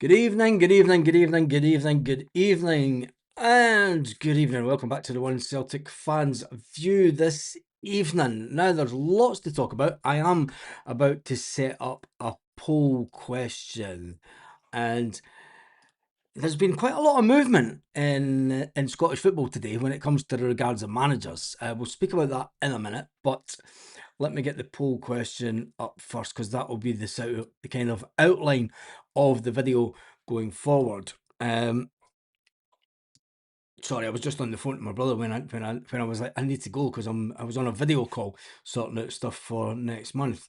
Good evening, good evening, good evening, good evening, good evening, and good evening. Welcome back to the One Celtic Fans View this evening. Now, there's lots to talk about. I am about to set up a poll question, and there's been quite a lot of movement in Scottish football today when it comes to the regards of managers. We'll speak about that in a minute, but let me get the poll question up first because that will be the kind of outline of the video going forward. Sorry, I was just on the phone to my brother when I was like, I need to go because I was on a video call sorting out stuff for next month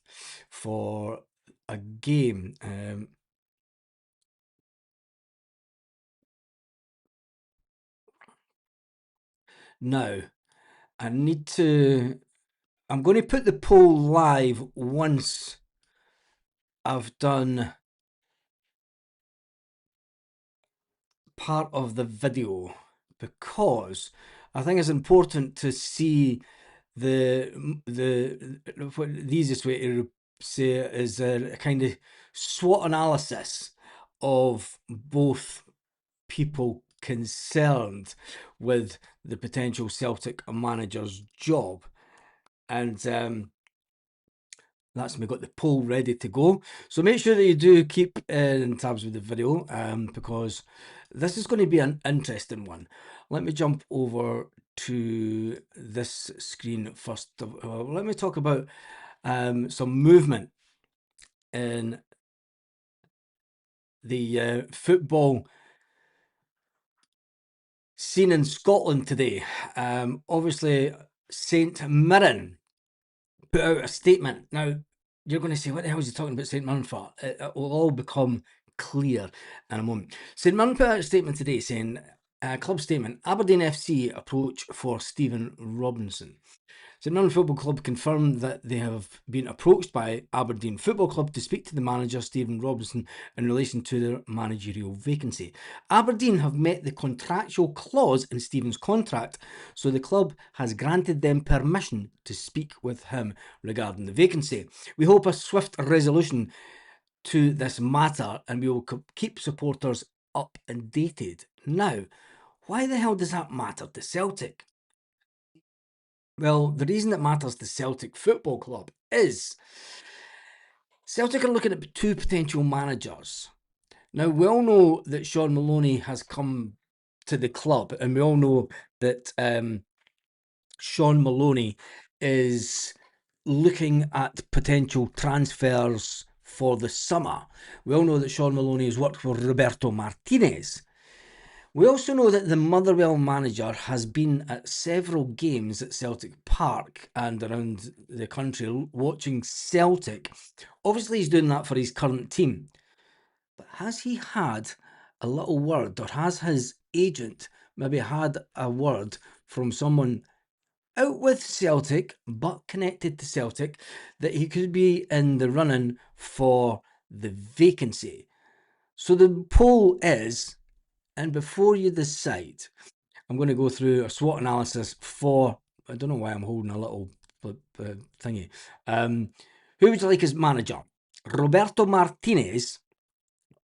for a game. Now I need to. I'm going to put the poll live once I've done part of the video because I think it's important to see what the easiest way to say it is a kind of SWOT analysis of both people concerned with the potential Celtic manager's job. And that's me got the poll ready to go. So make sure that you do keep in tabs with the video because this is going to be an interesting one. Let me jump over to this screen first of all. Let me talk about some movement in the football scene in Scotland today. Obviously, St Mirren put out a statement. Now, you're going to say, what the hell is he talking about St Mirren for? It will all become clear in a moment. St Mirren put out a statement today saying, club statement, Aberdeen FC approach for Stephen Robinson. St Mirren Football Club confirmed that they have been approached by Aberdeen Football Club to speak to the manager, Stephen Robinson, in relation to their managerial vacancy. Aberdeen have met the contractual clause in Stephen's contract, so the club has granted them permission to speak with him regarding the vacancy. We hope a swift resolution to this matter and we will keep supporters updated. Now, why the hell does that matter to Celtic? Well, the reason it matters to Celtic Football Club is Celtic are looking at two potential managers. Now, we all know that Sean Maloney has come to the club, and we all know that Sean Maloney is looking at potential transfers for the summer. We all know that Sean Maloney has worked for Roberto Martinez. We also know that the Motherwell manager has been at several games at Celtic Park and around the country watching Celtic. Obviously, he's doing that for his current team. But has he had a little word, or has his agent maybe had a word from someone out with Celtic, but connected to Celtic, that he could be in the running for the vacancy? So the poll is, and before you decide, I'm going to go through a SWOT analysis for, I don't know why I'm holding a little thingy. Who would you like as manager? Roberto Martinez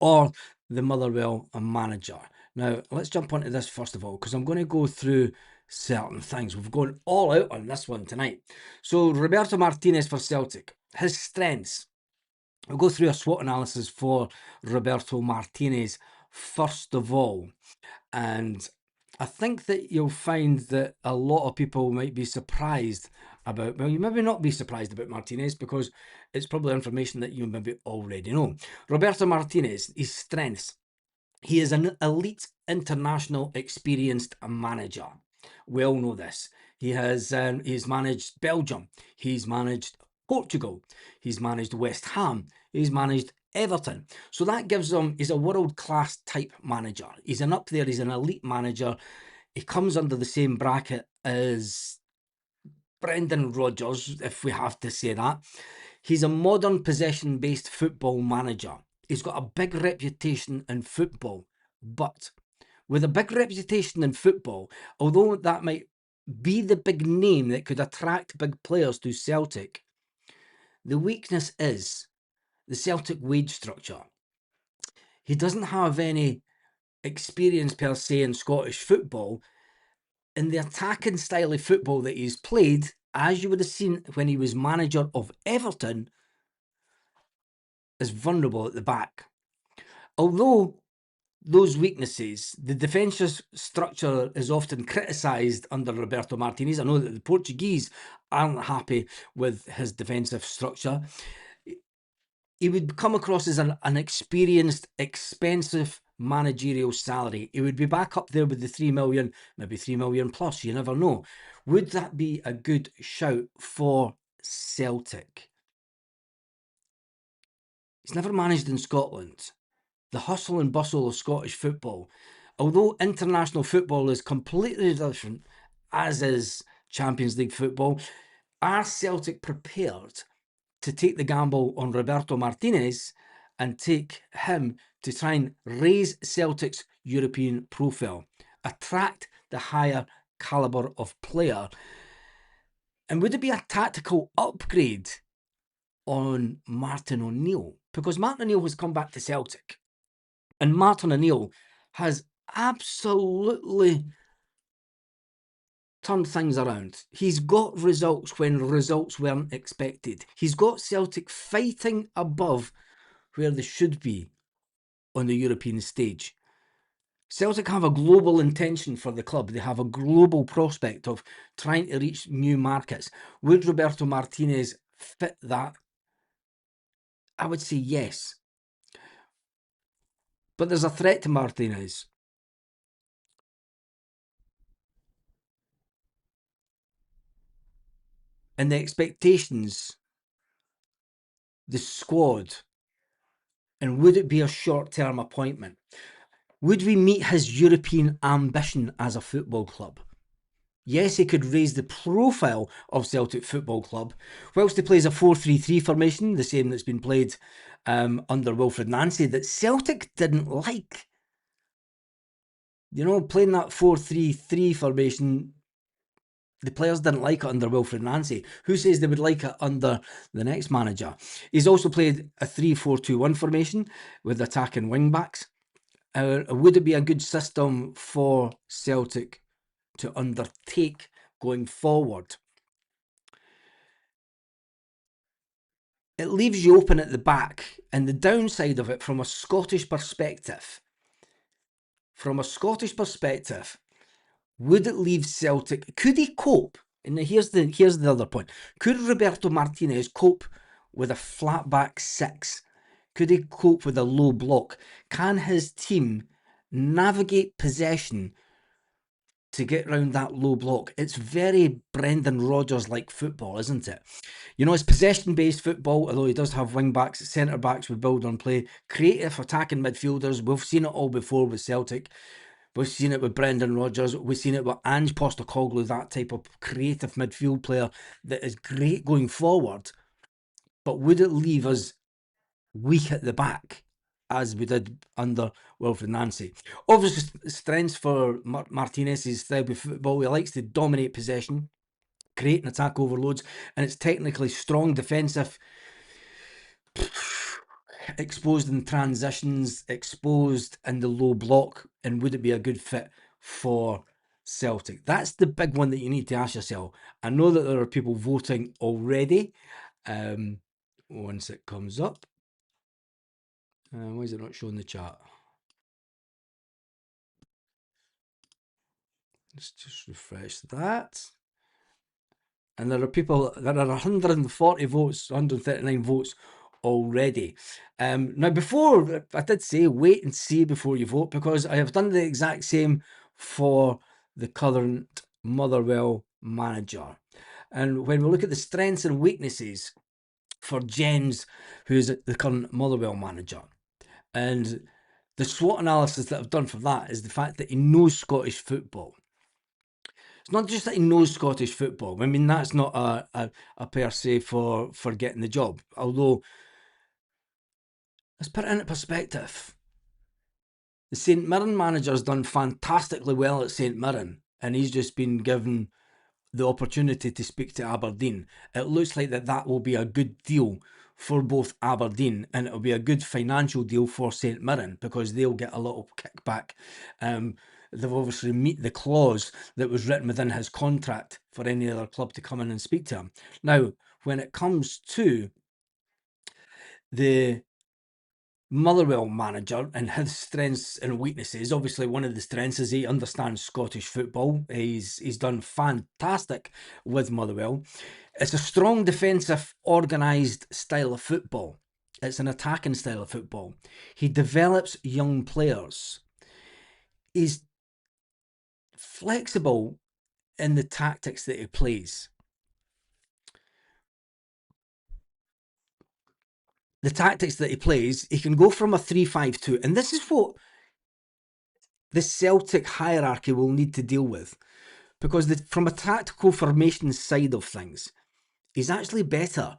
or the Motherwell manager? Now, let's jump onto this first of all, because I'm going to go through certain things. We've gone all out on this one tonight. So, Roberto Martinez for Celtic. His strengths. We'll go through a SWOT analysis for Roberto Martinez first of all. And I think that you'll find that a lot of people might be surprised about, well, you maybe not be surprised about Martinez because it's probably information that you maybe already know. Roberto Martinez, his strengths. He is an elite international experienced manager. We all know this. He's managed Belgium. He's managed Portugal. He's managed West Ham. He's managed Everton. So that gives him, he's a world-class type manager. He's an up there, he's an elite manager. He comes under the same bracket as Brendan Rodgers, if we have to say that. He's a modern possession-based football manager. He's got a big reputation in football, but with a big reputation in football, although that might be the big name that could attract big players to Celtic, the weakness is the Celtic wage structure. He doesn't have any experience per se in Scottish football. In the attacking style of football that he's played, as you would have seen when he was manager of Everton, is vulnerable at the back. Although those weaknesses, the defensive structure is often criticised under Roberto Martinez. I know that the Portuguese aren't happy with his defensive structure. He would come across as an experienced, expensive managerial salary. He would be back up there with the 3 million, maybe 3 million plus, you never know. Would that be a good shout for Celtic? He's never managed in Scotland. The hustle and bustle of Scottish football, although international football is completely different, as is Champions League football, are Celtic prepared to take the gamble on Roberto Martinez and take him to try and raise Celtic's European profile, attract the higher calibre of player? And would it be a tactical upgrade on Martin O'Neill? Because Martin O'Neill has come back to Celtic. And Martin O'Neill has absolutely turned things around. He's got results when results weren't expected. He's got Celtic fighting above where they should be on the European stage. Celtic have a global intention for the club. They have a global prospect of trying to reach new markets. Would Roberto Martinez fit that? I would say yes. But there's a threat to Martinez. And the expectations, the squad, and would it be a short-term appointment? Would we meet his European ambition as a football club? Yes, he could raise the profile of Celtic Football Club, whilst he plays a 4-3-3 formation, the same that's been played under Wilfred Nancy, that Celtic didn't like. You know, playing that 4-3-3 formation, the players didn't like it under Wilfred Nancy. Who says they would like it under the next manager? He's also played a 3-4-2-1 formation with attacking wing-backs. Would it be a good system for Celtic to undertake going forward? It leaves you open at the back, and the downside of it from a Scottish perspective, would it leave Celtic? Could he cope? And here's the other point. Could Roberto Martinez cope with a flat back six? Could he cope with a low block? Can his team navigate possession to get round that low block? It's very Brendan Rodgers-like football, isn't it? You know, it's possession-based football, although he does have wing-backs, centre-backs with build on play, creative attacking midfielders. We've seen it all before with Celtic. We've seen it with Brendan Rodgers. We've seen it with Ange Postecoglou, that type of creative midfield player that is great going forward. But would it leave us weak at the back, as we did under Wilfred Nancy? Obviously, strengths for Martinez's style of football. He likes to dominate possession, create and attack overloads, and it's technically strong defensive, exposed in transitions, exposed in the low block. And would it be a good fit for Celtic? That's the big one that you need to ask yourself. I know that there are people voting already. Once it comes up, why is it not showing the chat? Let's just refresh that. And there are 140 votes, 139 votes already. Now, before, I did say wait and see before you vote, because I have done the exact same for the current Motherwell manager. And when we look at the strengths and weaknesses for James, who's the current Motherwell manager, and the SWOT analysis that I've done for that is the fact that he knows Scottish football. It's not just that he knows Scottish football. I mean, that's not a per se for getting the job. Although, let's put it into perspective. The St Mirren manager's done fantastically well at St Mirren, and he's just been given the opportunity to speak to Aberdeen. It looks like that will be a good deal for both Aberdeen, and it'll be a good financial deal for St Mirren because they'll get a little kickback. They've obviously meet the clause that was written within his contract for any other club to come in and speak to him. Now, when it comes to the Motherwell manager and his strengths and weaknesses, obviously one of the strengths is he understands Scottish football. He's done fantastic with Motherwell. It's a strong defensive, organised style of football. It's an attacking style of football. He develops young players. He's flexible in the tactics that he plays. The tactics that he plays, he can go from a 3-5-2, and this is what the Celtic hierarchy will need to deal with. Because from a tactical formation side of things, he's actually better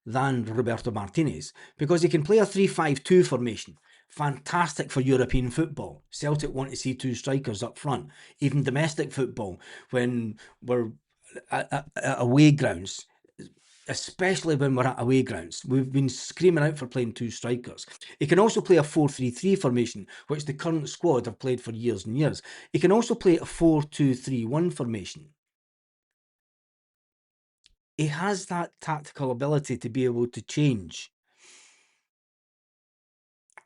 than Roberto Martinez because he can play a 3-5-2 formation. Fantastic for European football. Celtic want to see two strikers up front. Even domestic football, when we're at away grounds, especially when we're at away grounds, we've been screaming out for playing two strikers. He can also play a 4-3-3 formation, which the current squad have played for years and years. He can also play a 4-2-3-1 formation. He has that tactical ability to be able to change.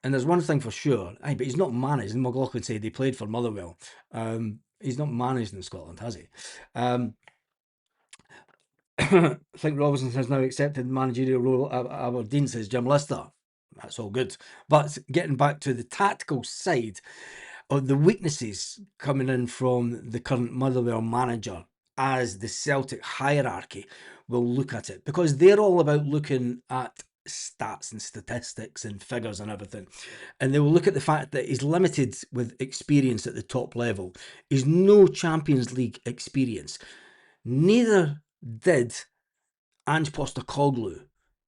And there's one thing for sure, but he's not managed. And McLaughlin said he played for Motherwell. He's not managed in Scotland, has he? I think Robinson has now accepted the managerial role at Aberdeen, says Jim Lister. That's all good. But getting back to the tactical side of the weaknesses coming in from the current Motherwell manager, as the Celtic hierarchy will look at it, because they're all about looking at stats and statistics and figures and everything. And they will look at the fact that he's limited with experience at the top level. He's no Champions League experience. Neither did Ange Postecoglou,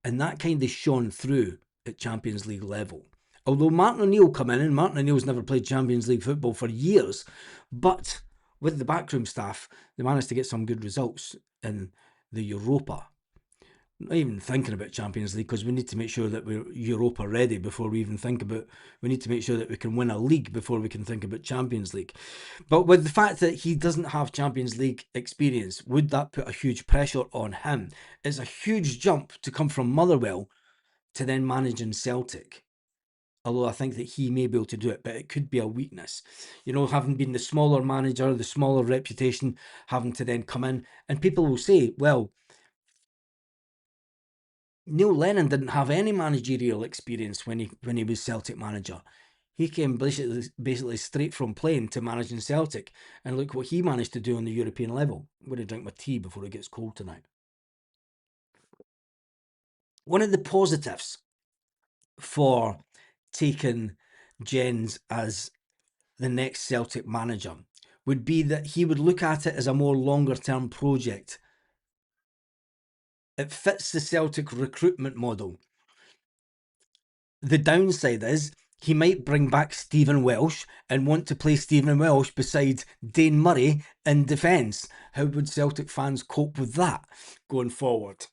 and that kind of shone through at Champions League level. Although Martin O'Neill come in, and Martin O'Neill's never played Champions League football for years, but with the backroom staff, they managed to get some good results in the Europa. Not even thinking about Champions League, because we need to make sure that we're Europa ready before we even think about. We need to make sure that we can win a league before we can think about Champions League. But with the fact that he doesn't have Champions League experience, would that put a huge pressure on him? It's a huge jump to come from Motherwell to then managing Celtic. Although I think that he may be able to do it, but it could be a weakness. You know, having been the smaller manager, the smaller reputation, having to then come in, and people will say, well, Neil Lennon didn't have any managerial experience when he was Celtic manager. He came basically straight from playing to managing Celtic, and look what he managed to do on the European level. I'm going to drink my tea before it gets cold tonight. One of the positives for taking Jens as the next Celtic manager would be that he would look at it as a more longer term project. It fits the Celtic recruitment model. The downside is he might bring back Stephen Welsh and want to play Stephen Welsh beside Dane Murray in defence. How would Celtic fans cope with that going forward?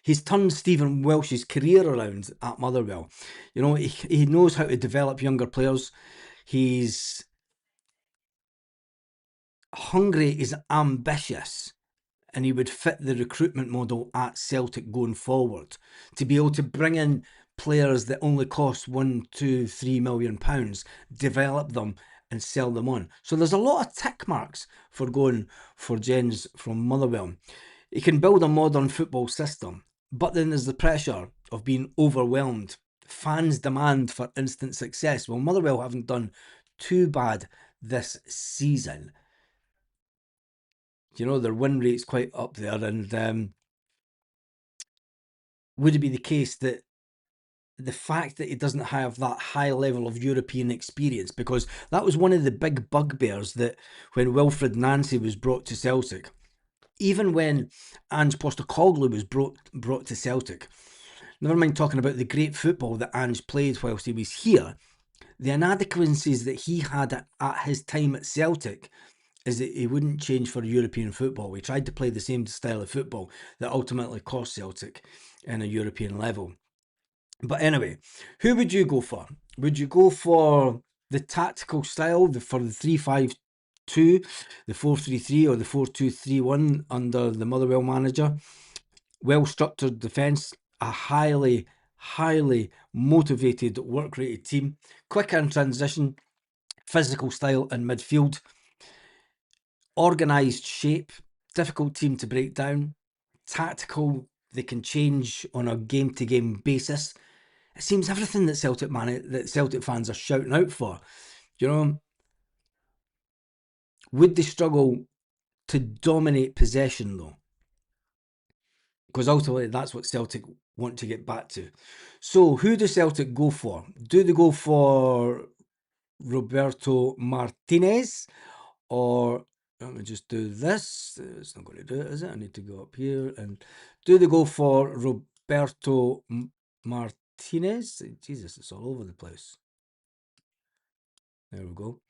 He's turned Stephen Welsh's career around at Motherwell. You know, he knows how to develop younger players. He's hungry, he's ambitious, and he would fit the recruitment model at Celtic going forward to be able to bring in players that only cost £1, £2, £3 million, develop them and sell them on. So there's a lot of tick marks for going for Jens from Motherwell. He can build a modern football system, but then there's the pressure of being overwhelmed. Fans demand for instant success. Well, Motherwell haven't done too bad this season. You know, their win rate's quite up there, and would it be the case that the fact that he doesn't have that high level of European experience, because that was one of the big bugbears that when Wilfred Nancy was brought to Celtic, even when Ange Postecoglou was brought to Celtic, never mind talking about the great football that Ange played whilst he was here, the inadequacies that he had at his time at Celtic is that he wouldn't change for European football. He tried to play the same style of football that ultimately cost Celtic. in a European level. But anyway, who would you go for? Would you go for the tactical style for the 3-5-2, the 4-3-3, or the 4-2-3-1 under the Motherwell manager? Well-structured defence, a highly motivated, work-rated team, quicker in transition, physical style in midfield, organised shape, difficult team to break down, tactical, they can change on a game-to-game basis. It seems everything that Celtic fans are shouting out for. You know, would they struggle to dominate possession though? Because ultimately that's what Celtic want to get back to. So who do Celtic go for? Do they go for Roberto Martinez, or let me just do this? It's not going to do it, is it? I need to go up here. And do they go for Roberto Martinez? Jesus, it's all over the place. There we go.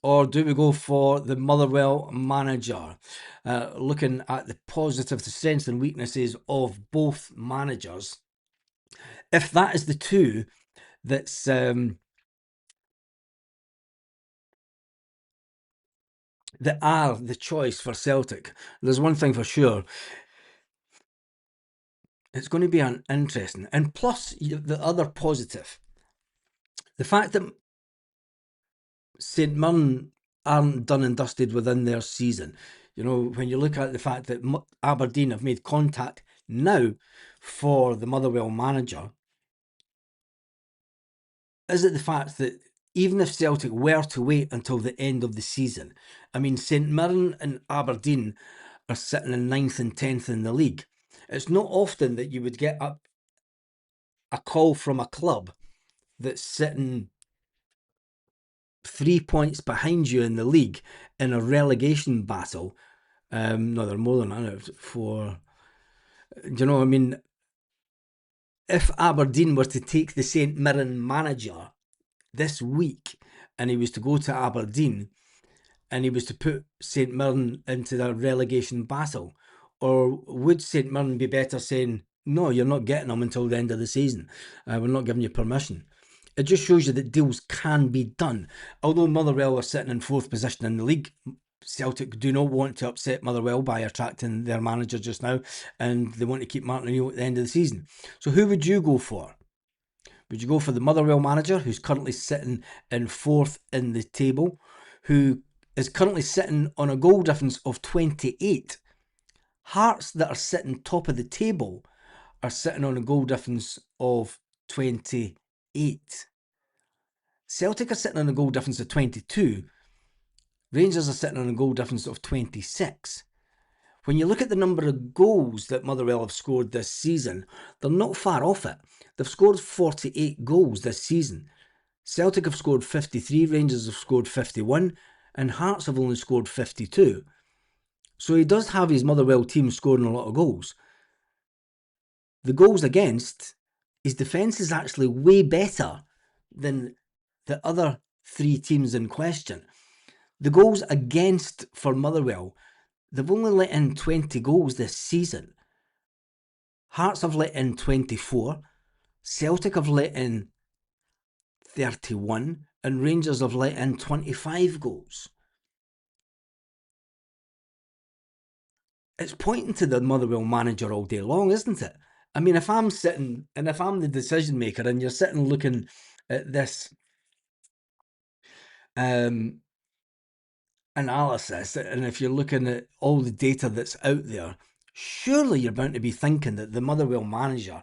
Or do we go for the Motherwell manager? Looking at the positives, the strengths and weaknesses of both managers. If that is the two that's that are the choice for Celtic, there's one thing for sure. It's going to be an interesting. And plus, the other positive, the fact that St Mirren aren't done and dusted within their season. You know, when you look at the fact that Aberdeen have made contact now for the Motherwell manager, is it the fact that even if Celtic were to wait until the end of the season, I mean, St Mirren and Aberdeen are sitting in 9th and 10th in the league. It's not often that you would get a call from a club that's sitting 3 points behind you in the league in a relegation battle. No, they're more than that. For, you know, I mean, if Aberdeen were to take the St Mirren manager this week and he was to go to Aberdeen and he was to put St Mirren into the relegation battle, or would St Mirren be better saying, no, you're not getting them until the end of the season, we're not giving you permission? It just shows you that deals can be done. Although Motherwell are sitting in 4th position in the league, Celtic do not want to upset Motherwell by attracting their manager just now, and they want to keep Martin O'Neill at the end of the season. So who would you go for? Would you go for the Motherwell manager, who's currently sitting in 4th in the table, who is currently sitting on a goal difference of 28? Hearts, that are sitting top of the table, are sitting on a goal difference of 28. Celtic are sitting on a goal difference of 22. Rangers are sitting on a goal difference of 26. When you look at the number of goals that Motherwell have scored this season, they're not far off it. They've scored 48 goals this season. Celtic have scored 53, Rangers have scored 51, and Hearts have only scored 52. So he does have his Motherwell team scoring a lot of goals. The goals against, his defence is actually way better than the other 3 teams in question. The goals against for Motherwell, they've only let in 20 goals this season. Hearts have let in 24, Celtic have let in 31, and Rangers have let in 25 goals. It's pointing to the Motherwell manager all day long, isn't it? I mean, if I'm sitting, and if I'm the decision maker, and you're sitting looking at this analysis, and if you're looking at all the data that's out there, surely you're bound to be thinking that the Motherwell manager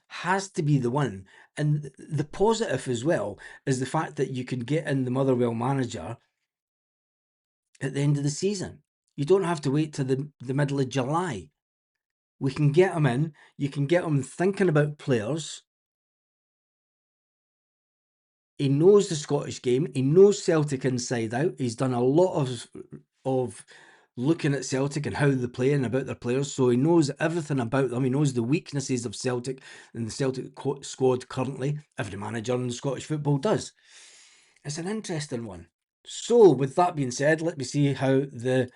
has to be the one. And the positive as well is the fact that you can get in the Motherwell manager at the end of the season. You don't have to wait to the middle of July. We can get them in. You can get them thinking about players. He knows the Scottish game. He knows Celtic inside out. He's done a lot of looking at Celtic and how they play and about their players. So he knows everything about them. He knows the weaknesses of Celtic and the Celtic squad currently. Every manager in Scottish football does. It's an interesting one. So with that being said, let me see how the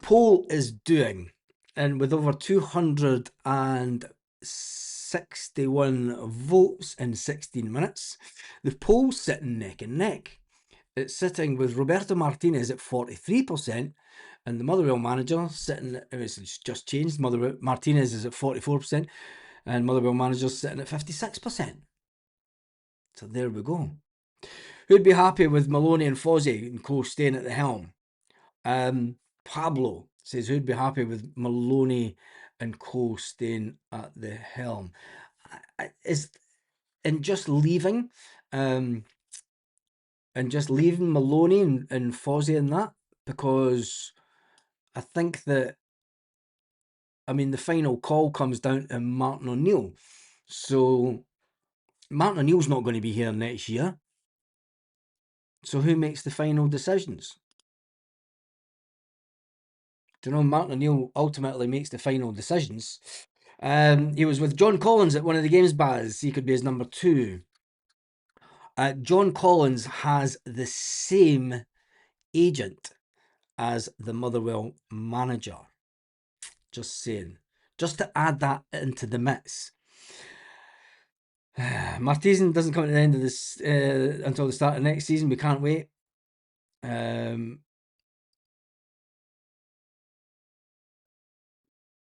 poll is doing. and with over 261 votes in 16 minutes, the poll's sitting neck and neck. It's sitting with Roberto Martinez at 43%, and the Motherwell manager sitting, it's just changed, Motherwell Martinez is at 44%, and Motherwell manager's sitting at 56%. So there we go. Who'd be happy with Maloney and Fozzie and co staying at the helm? Pablo says, who'd be happy with Maloney and co staying at the helm? And just leaving Maloney and Fozzie in that, because I think that, I mean, the final call comes down to Martin O'Neill. So Martin O'Neill's not going to be here next year. So who makes the final decisions? Do you know Martin O'Neill ultimately makes the final decisions? He was with John Collins at one of the games, Baz. He could be his number 2. John Collins has the same agent as the Motherwell manager. Just saying. Just to add that into the mix. Martinez doesn't come at the end of this until the start of next season. We can't wait.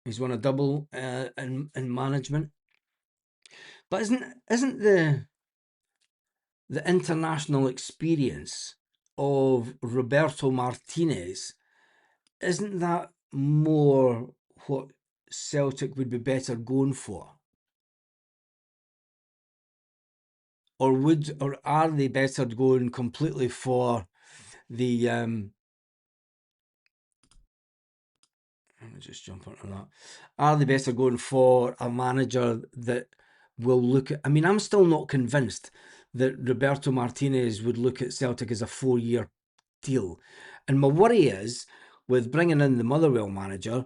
He's won a double in management. But isn't the international experience of Roberto Martinez, isn't that more what Celtic would be better going for? Or are they better going completely for the let me just jump onto that. Are they better going for a manager that will look at, I mean, I'm still not convinced that Roberto Martinez would look at Celtic as a 4-year deal. And my worry is, with bringing in the Motherwell manager,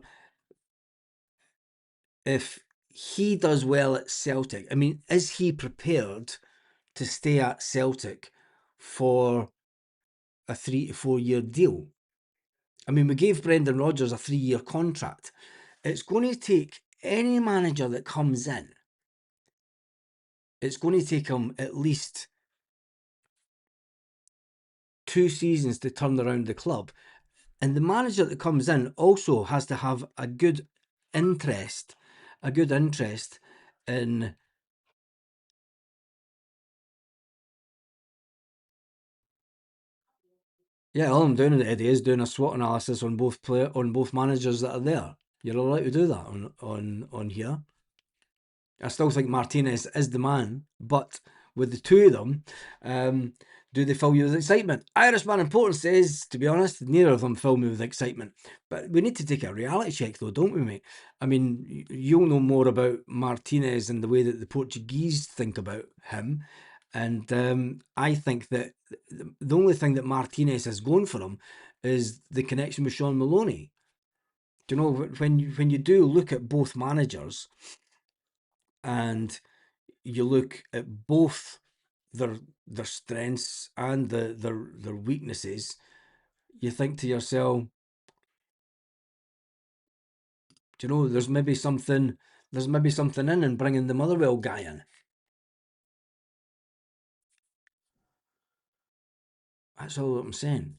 if he does well at Celtic, I mean, is he prepared to stay at Celtic for a 3 to 4 year deal? I mean, we gave Brendan Rodgers a 3-year contract. It's going to take any manager that comes in, it's going to take him at least 2 seasons to turn around the club. And the manager that comes in also has to have a good interest in yeah, all I'm doing, Eddie, is doing a SWOT analysis on both managers that are there. You're allowed to do that on here. I still think Martinez is the man, but with the two of them, do they fill you with excitement? Irishman Important says, to be honest, neither of them fill me with excitement. But we need to take a reality check, though, don't we, mate? I mean, you'll know more about Martinez and the way that the Portuguese think about him. And I think that the only thing that Martinez has going for him is the connection with Sean Maloney. Do you know, when you do look at both managers and you look at both their strengths and their weaknesses, you think to yourself, do you know, there's maybe something in bringing the Motherwell guy in. That's all I'm saying.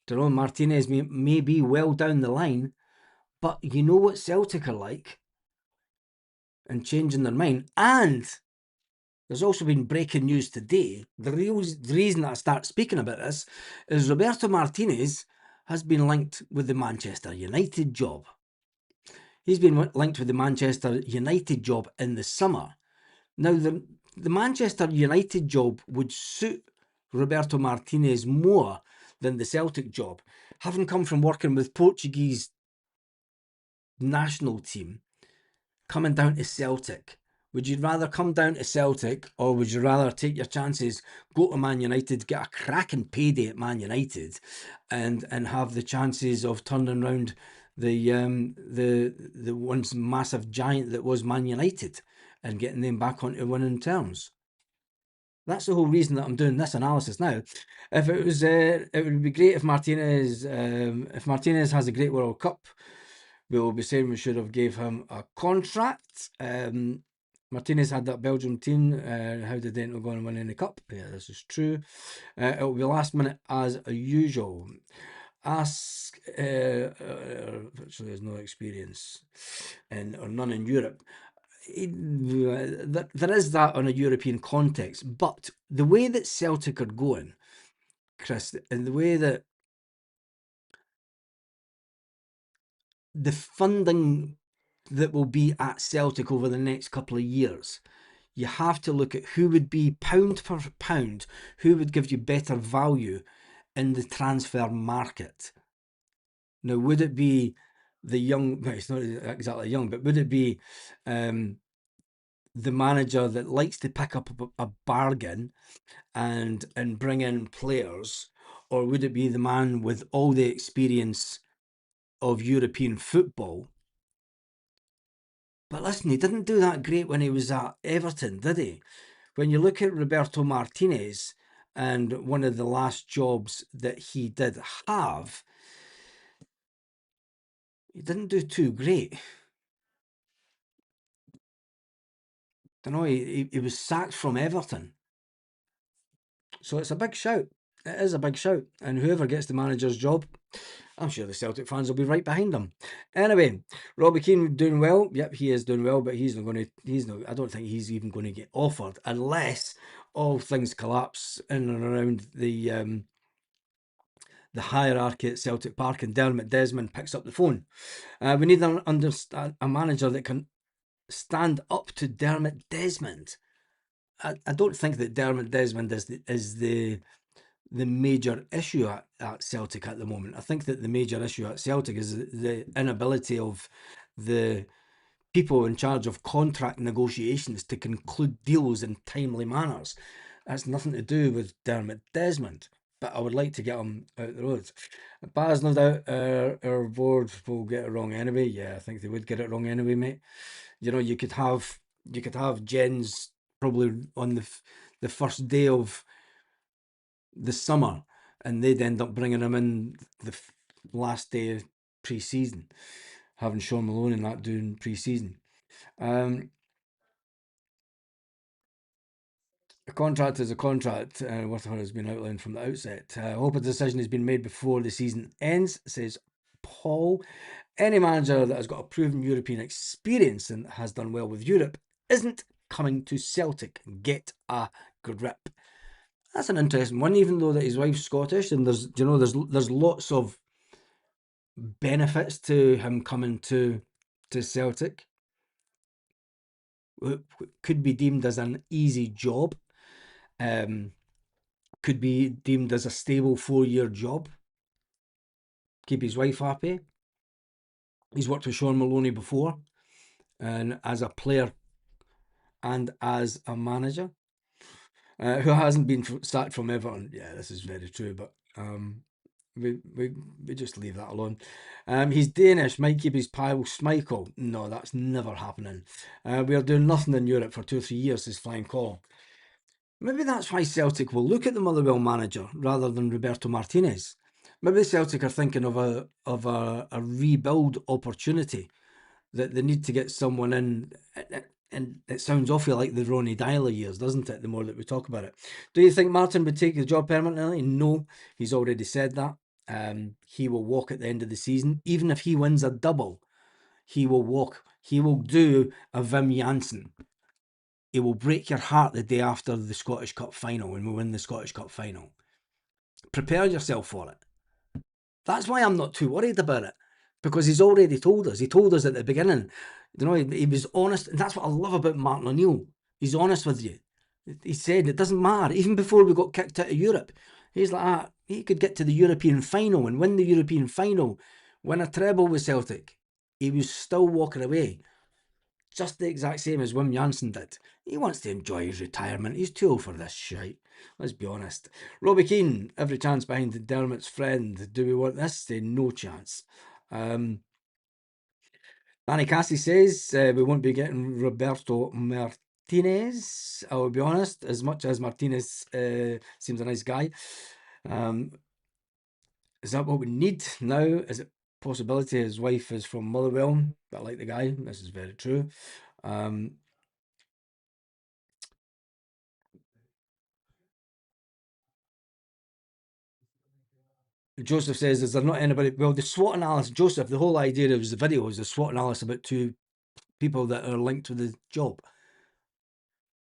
Do you know, Martinez may be well down the line, but you know what Celtic are like, and changing their mind. And there's also been breaking news today. The reason that I start speaking about this is Roberto Martinez has been linked with the Manchester United job. He's been linked with the Manchester United job in the summer. Now, the Manchester United job would suit Roberto Martinez more than the Celtic job. Having come from working with Portuguese national team, coming down to Celtic, would you rather come down to Celtic, or would you rather take your chances, go to Man United, get a cracking payday at Man United, and have the chances of turning around the once massive giant that was Man United and getting them back onto winning terms? That's the whole reason that I'm doing this analysis now. If it was, it would be great if Martinez has a great World Cup. We will be saying we should have gave him a contract. Martinez had that Belgium team. How did they not go and win in the cup? Yeah, this is true. It will be last minute as usual. Ask, so there's no experience or none in Europe. There is that on a European context, but the way that Celtic are going, Chris, and the way that the funding that will be at Celtic over the next couple of years, you have to look at who would be pound for pound, who would give you better value in the transfer market. Now, would it be the young, well, it's not exactly young, but would it be the manager that likes to pick up a bargain and bring in players, or would it be the man with all the experience of European football? But listen, he didn't do that great when he was at Everton, did he? When you look at Roberto Martinez and one of the last jobs that he did have, he didn't do too great. Don't know, he was sacked from Everton. So it's a big shout. It is a big shout. And whoever gets the manager's job, I'm sure the Celtic fans will be right behind him. Anyway, Robbie Keane doing well. Yep, he is doing well, but he's not going to, I don't think he's even going to get offered unless all things collapse in and around the hierarchy at Celtic Park and Dermot Desmond picks up the phone. We need a manager that can stand up to Dermot Desmond. I don't think that Dermot Desmond is the major issue at Celtic at the moment. I think that the major issue at Celtic is the inability of the people in charge of contract negotiations to conclude deals in timely manners. That's nothing to do with Dermot Desmond, but I would like to get him out the road. Baz, no doubt our board will get it wrong anyway. Yeah, I think they would get it wrong anyway, mate. You know, you could have Jens probably on the first day of the summer, and they'd end up bringing him in the last day of pre-season, having Sean Malone and that doing pre-season. A contract is a contract. Whatever has been outlined from the outset. I hope a decision has been made before the season ends, says Paul. Any manager that has got a proven European experience and has done well with Europe isn't coming to Celtic. Get a grip. That's an interesting one, even though that his wife's Scottish, and there's lots of benefits to him coming to Celtic. Could be deemed as an easy job. Could be deemed as a stable 4-year job. Keep his wife happy. He's worked with Sean Maloney before, and as a player and as a manager. Who hasn't been sacked from Everton. Yeah, this is very true, but we just leave that alone. He's Danish, might keep his pile Schmeichel. No, that's never happening. We are doing nothing in Europe for 2 or 3 years, says Flying Call. Maybe that's why Celtic will look at the Motherwell manager rather than Roberto Martinez. Maybe Celtic are thinking of a rebuild opportunity, that they need to get someone in. And it sounds awfully like the Ronnie Dyler years, doesn't it, the more that we talk about it? Do you think Martin would take the job permanently? No, he's already said that. He will walk at the end of the season. Even if he wins a double, he will walk. He will do a Wim Janssen. It will break your heart the day after the Scottish Cup final when we win the Scottish Cup final. Prepare yourself for it. That's why I'm not too worried about it, because he's already told us. He told us at the beginning. You know, he was honest, and that's what I love about Martin O'Neill. He's honest with you. He said it doesn't matter. Even before we got kicked out of Europe, he's like, he could get to the European final and win the European final, win a treble with Celtic. He was still walking away, just the exact same as Wim Janssen did. He wants to enjoy his retirement. He's too old for this shite. Let's be honest. Robbie Keane, every chance behind Dermot's friend. Do we want this? Say no chance. Danny Cassie says we won't be getting Roberto Martinez. I will be honest, as much as Martinez seems a nice guy. Is that what we need now? Is it possibility his wife is from Motherwell, but I like the guy. This is very true. Joseph says, is there not anybody? Well, the SWOT analysis, Joseph, the whole idea of the video is the SWOT analysis about two people that are linked to the job.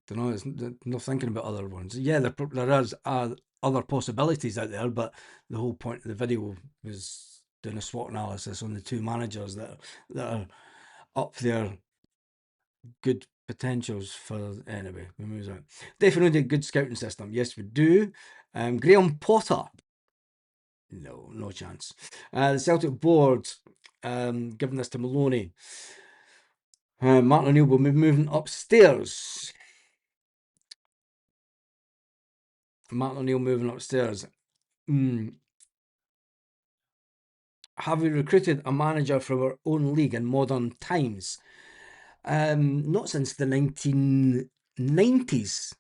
Don't know, it's not thinking about other ones. Yeah, there is other possibilities out there, but the whole point of the video was doing a SWOT analysis on the two managers that are up there, good potentials for. Anyway, we move on. Definitely a good scouting system. Yes, we do. Graham Potter. No chance. The Celtic board giving this to Maloney. Martin O'Neill will be moving upstairs. Martin O'Neill moving upstairs. Have we recruited a manager from our own league in modern times? Not since the 1990s.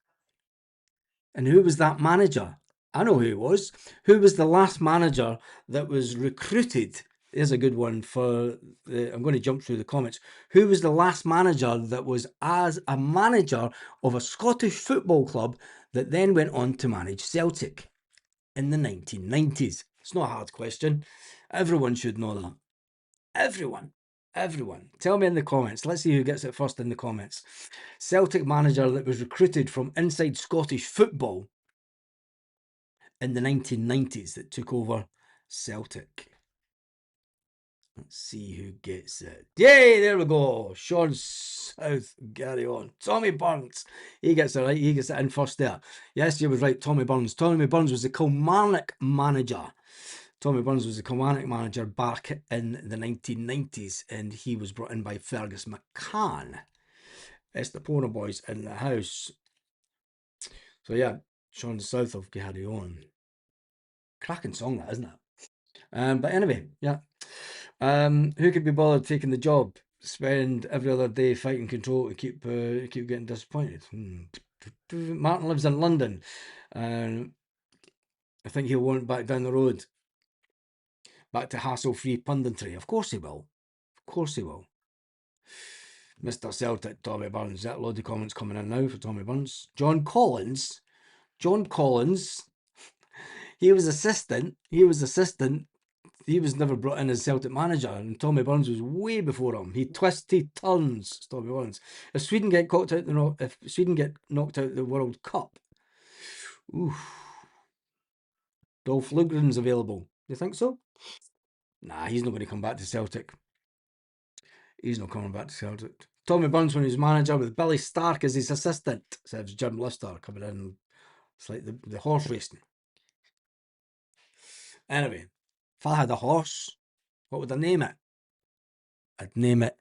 And who was that manager? I know who he was. Who was the last manager that was recruited? Here's a good one for I'm going to jump through the comments. Who was the last manager that was as a manager of a Scottish football club that then went on to manage Celtic in the 1990s? It's not a hard question. Everyone should know that. Everyone. Tell me in the comments. Let's see who gets it first in the comments. Celtic manager that was recruited from inside Scottish football in the 1990s that took over Celtic. Let's see who gets it. Yay, there we go. Sean South, carry on. Tommy Burns. He gets it right. He gets it in first there. Yes, you was right. Tommy Burns. Tommy Burns was the Kilmarnock manager. Tommy Burns was the Kilmarnock manager back in the 1990s, and he was brought in by Fergus McCann. Estepona boys in the house. So yeah, Sean South of Carry On. Cracking song that, isn't it? But anyway, yeah. Who could be bothered taking the job? Spend every other day fighting control to keep getting disappointed. Martin lives in London. I think he'll want back down the road. Back to hassle-free punditry. Of course he will. Of course he will. Mr. Celtic, Tommy Burns. That load of comments coming in now for Tommy Burns. John Collins. He was assistant. He was never brought in as Celtic manager, and Tommy Burns was way before him. He twisted turns, Tommy Burns. If Sweden get knocked out the World Cup, Dolph Lundgren's available. You think so? Nah, he's not going to come back to Celtic. He's not coming back to Celtic. Tommy Burns when he was manager with Billy Stark as his assistant, says Jim Lister coming in. It's like the horse racing. Anyway, if I had a horse, what would I name it? I'd name it.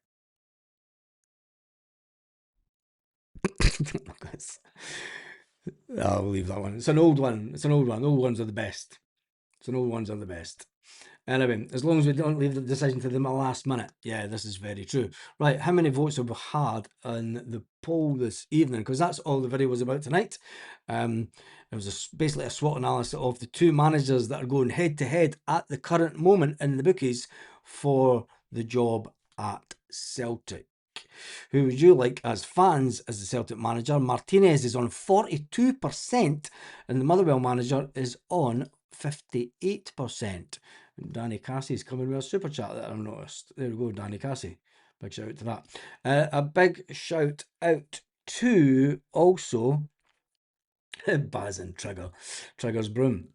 I'll leave that one. It's an old one. Old ones are the best. Anyway, as long as we don't leave the decision to the last minute. Yeah, this is very true. Right, how many votes have we had on the poll this evening? Because that's all the video was about tonight. It was basically a SWOT analysis of the two managers that are going head to head at the current moment in the bookies for the job at Celtic. Who would you like as fans as the Celtic manager? Martinez is on 42% and the Motherwell manager is on 58%. Danny Cassie's coming with a super chat that I've noticed. There we go, Danny Cassie. Big shout out to that. A big shout out to also Baz and Trigger's broom.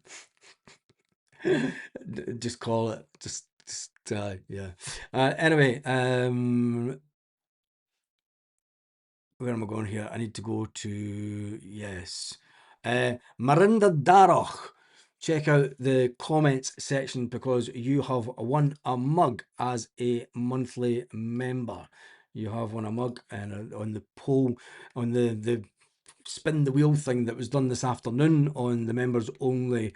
Just call it. Yeah. Anyway, where am I going here? I need to go to, yes. Marinda Darroch. Check out the comments section because you have won a mug as a monthly member. You have won a mug, and on the poll, on the spin the wheel thing that was done this afternoon on the members only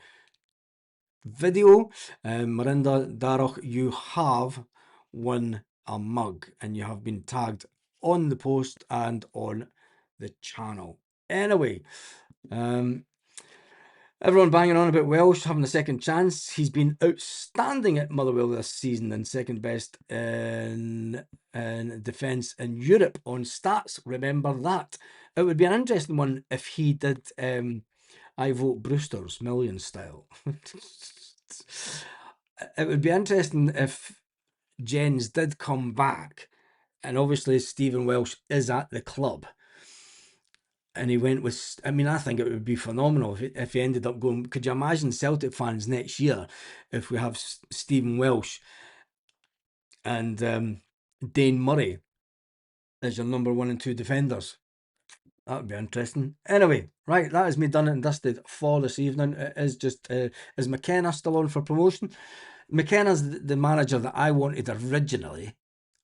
video, Marinda Darroch, you have won a mug and you have been tagged on the post and on the channel. Anyway, Everyone banging on about Welsh having a second chance. He's been outstanding at Motherwell this season and second best in defence in Europe on stats. Remember that. It would be an interesting one if he did I Vote Brewster's Million style. It would be interesting if Jens did come back, and obviously Stephen Welsh is at the club. And he went with, I mean, I think it would be phenomenal if he ended up going. Could you imagine Celtic fans next year if we have Stephen Welsh and Dane Murray as your number 1 and 2 defenders? That would be interesting. Anyway, right, that is me done and dusted for this evening. It is just, is McKenna still on for promotion? McKenna's the manager that I wanted originally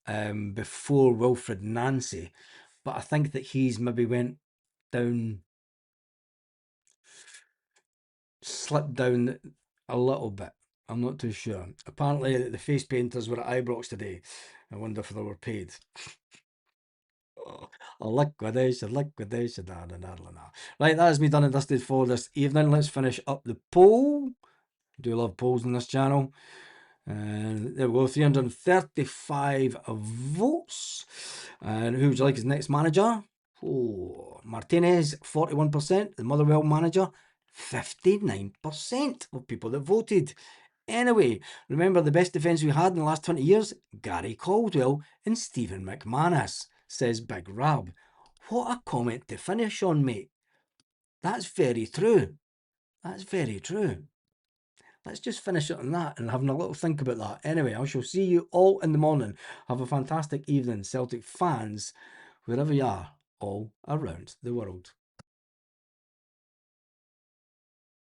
before Wilfred Nancy, but I think that he's maybe went down, slipped down a little bit. I'm not too sure. Apparently, the face painters were at Ibrox today. I wonder if they were paid. A liquidation. Right, that has me done and dusted for this evening. Let's finish up the poll. Do love polls on this channel. And there we go, 335 votes. And who would you like as next manager? Oh, Martinez, 41%. The Motherwell manager, 59% of people that voted. Anyway, remember the best defence we had in the last 20 years? Gary Caldwell and Stephen McManus, says Big Rab. What a comment to finish on, mate. That's very true. That's very true. Let's just finish it on that and having a little think about that. Anyway, I shall see you all in the morning. Have a fantastic evening, Celtic fans, wherever you are, all around the world.